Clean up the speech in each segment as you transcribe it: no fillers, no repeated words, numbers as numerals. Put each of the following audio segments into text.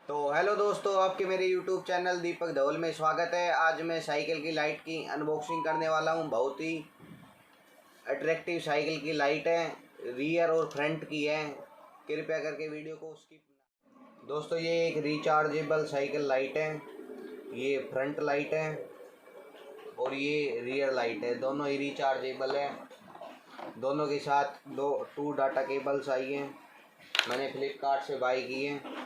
तो हेलो दोस्तों, आपके मेरे YouTube चैनल दीपक धवल में स्वागत है। आज मैं साइकिल की लाइट की अनबॉक्सिंग करने वाला हूं। बहुत ही अट्रैक्टिव साइकिल की लाइट है, रियर और फ्रंट की है। कृपया करके वीडियो को स्किप। दोस्तों, ये एक रिचार्जेबल साइकिल लाइट है। ये फ्रंट लाइट है और ये रियर लाइट है। दोनों ही रिचार्जेबल है। दोनों के साथ टू डाटा केबल्स आई हैं। मैंने फ्लिपकार्ट से बाई की है।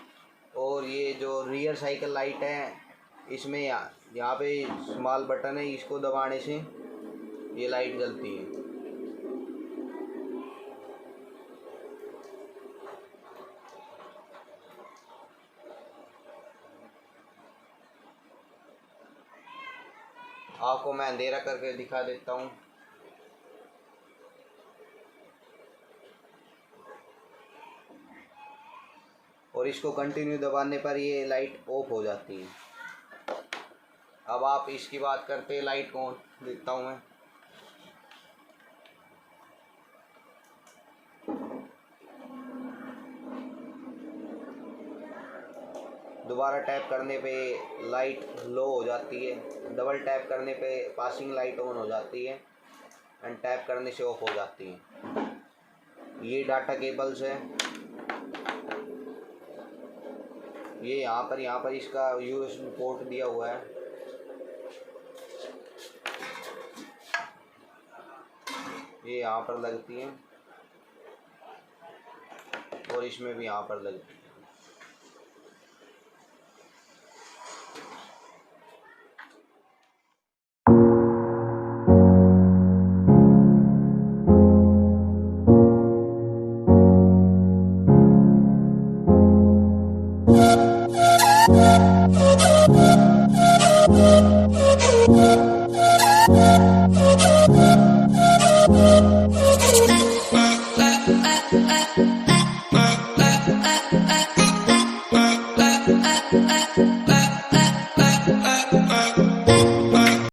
और ये जो रियर साइकिल लाइट है, इसमें यहाँ पे स्मॉल बटन है, इसको दबाने से ये लाइट जलती है। आपको मैं अंधेरा करके दिखा देता हूँ। और इसको कंटिन्यू दबाने पर ये लाइट ऑफ हो जाती है। अब आप इसकी बात करते हैं, लाइट को देखता हूँ मैं। दोबारा टैप करने पे लाइट लो हो जाती है। डबल टैप करने पे पासिंग लाइट ऑन हो जाती है एंड टैप करने से ऑफ हो जाती है। ये डाटा केबल्स है। ये यहाँ पर इसका यूएसबी पोर्ट दिया हुआ है। ये यहाँ पर लगती है और इसमें भी यहाँ पर लगती है।